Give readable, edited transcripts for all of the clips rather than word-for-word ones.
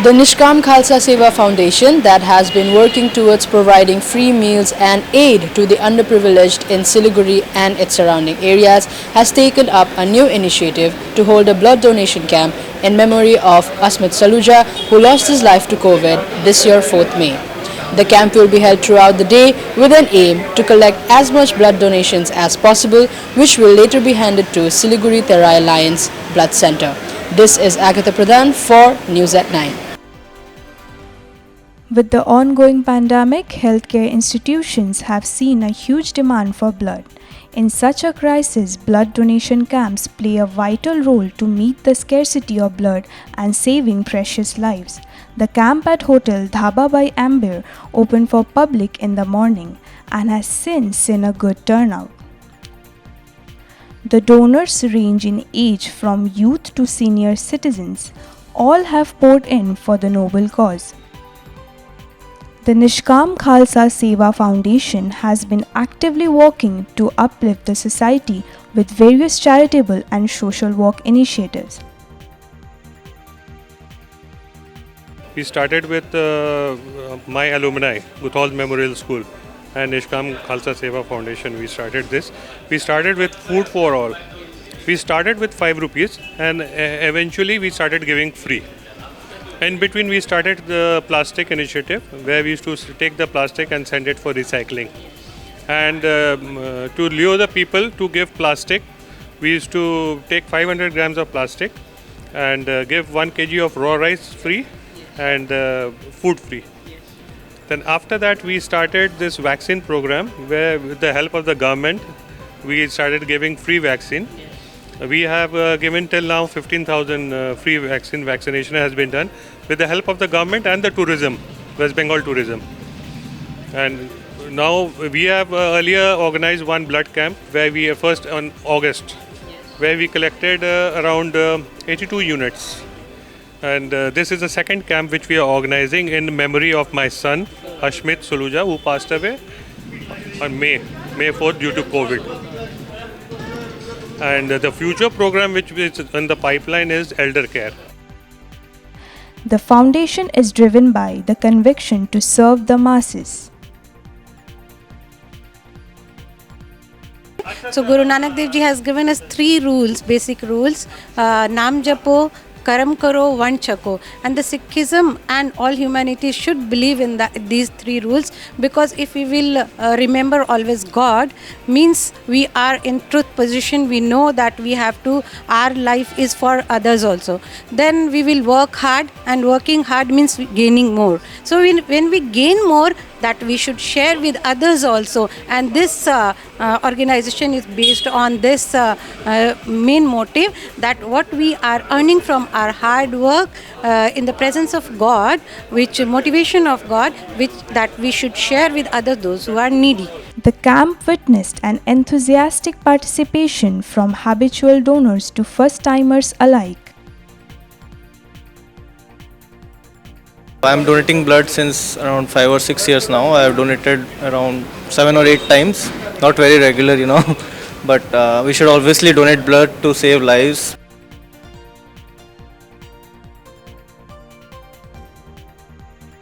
The Nishkam Khalsa Seva Foundation, that has been working towards providing free meals and aid to the underprivileged in Siliguri and its surrounding areas, has taken up a new initiative to hold a blood donation camp in memory of Asmit Saluja, who lost his life to COVID this year, 4th May. The camp will be held throughout the day with an aim to collect as much blood donations as possible, which will later be handed to Siliguri Terai Alliance Blood Center. This is Agatha Pradhan for News at 9. With the ongoing pandemic, healthcare institutions have seen a huge demand for blood. In such a crisis, blood donation camps play a vital role to meet the scarcity of blood and saving precious lives. The camp at Hotel Dhaba by Ambir opened for public in the morning and has since seen a good turnout. The donors range in age from youth to senior citizens. All have poured in for the noble cause. The Nishkam Khalsa Seva Foundation has been actively working to uplift the society with various charitable and social work initiatives. We started with my alumni, Guthal Memorial School and Nishkam Khalsa Seva Foundation. We started this. We started with food for all. We started with 5 rupees and eventually we started giving free. In between we started the plastic initiative where we used to take the plastic and send it for recycling. And to lure the people to give plastic, we used to take 500 grams of plastic and give 1 kg of raw rice free and food free. Then after that we started this vaccine program where with the help of the government we started giving free vaccine. We have given till now 15,000 free vaccination has been done with the help of the government and the tourism, West Bengal tourism. And now we have earlier organized one blood camp where we first on August, where we collected around 82 units. And this is the second camp which we are organizing in memory of my son, Ashmit Saluja, who passed away on May 4th due to COVID. And the future program which is in the pipeline is elder care. The foundation is driven by the conviction to serve the masses. So Guru Nanak Dev Ji has given us 3 rules, basic rules, Naam Japo, Karam Karo, Van Chako, and the Sikhism and all humanity should believe in these 3 rules, because if we will remember always God, means we are in truth position, we know that we have to, our life is for others also. Then we will work hard, and working hard means gaining more. So when we gain more, that we should share with others also, and this organization is based on this main motive, that what we are earning from our hard work in the presence of God, which motivation of God, which that we should share with others, those who are needy. The camp witnessed an enthusiastic participation from habitual donors to first-timers alike. I am donating blood since around 5 or 6 years now. I have donated around 7 or 8 times. Not very regular, but we should obviously donate blood to save lives.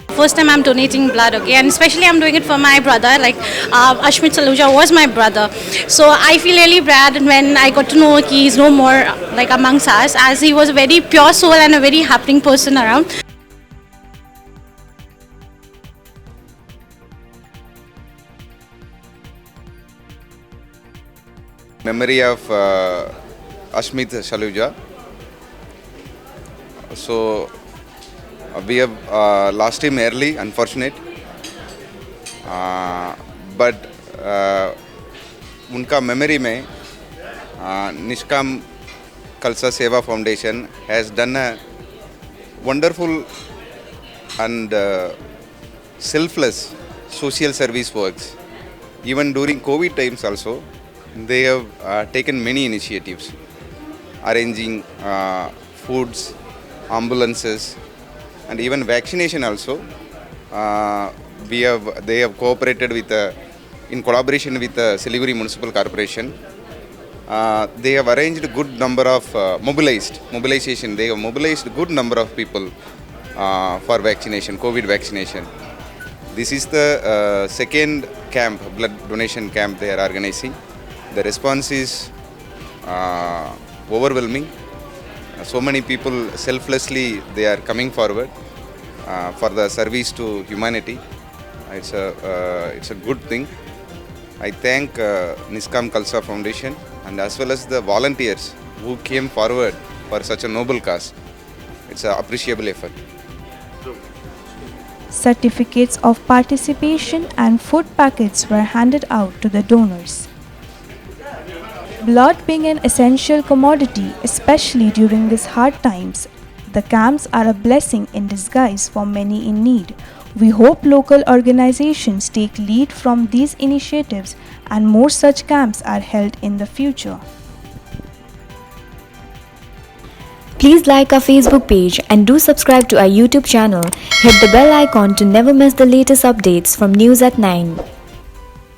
First time I'm donating blood, okay, and especially I'm doing it for my brother, like Ashmit Saluja was my brother. So I feel really bad when I got to know he is no more like amongst us, as he was a very pure soul and a very happening person around. Memory of Ashmit Saluja. So we have lost him early, unfortunate. But उनका memory में Nishkam Khalsa Seva Foundation has done a wonderful and selfless social service works. Even during COVID times also, they have taken many initiatives, arranging foods, ambulances, and even vaccination also. They have cooperated with, in collaboration with the Siliguri Municipal Corporation. They have arranged a good number of mobilization. They have mobilized a good number of people for vaccination, COVID vaccination. This is the second camp, blood donation camp they are organizing. The response is overwhelming. So many people selflessly they are coming forward for the service to humanity. It's a good thing. I thank Niskam Khalsa Foundation and as well as the volunteers who came forward for such a noble cause. It's an appreciable effort. Certificates of participation and food packets were handed out to the donors. Blood being an essential commodity, especially during these hard times, the camps are a blessing in disguise for many in need. We hope local organizations take lead from these initiatives and more such camps are held in the future. Please like our Facebook page and do subscribe to our YouTube channel. Hit the bell icon to never miss the latest updates from News at 9.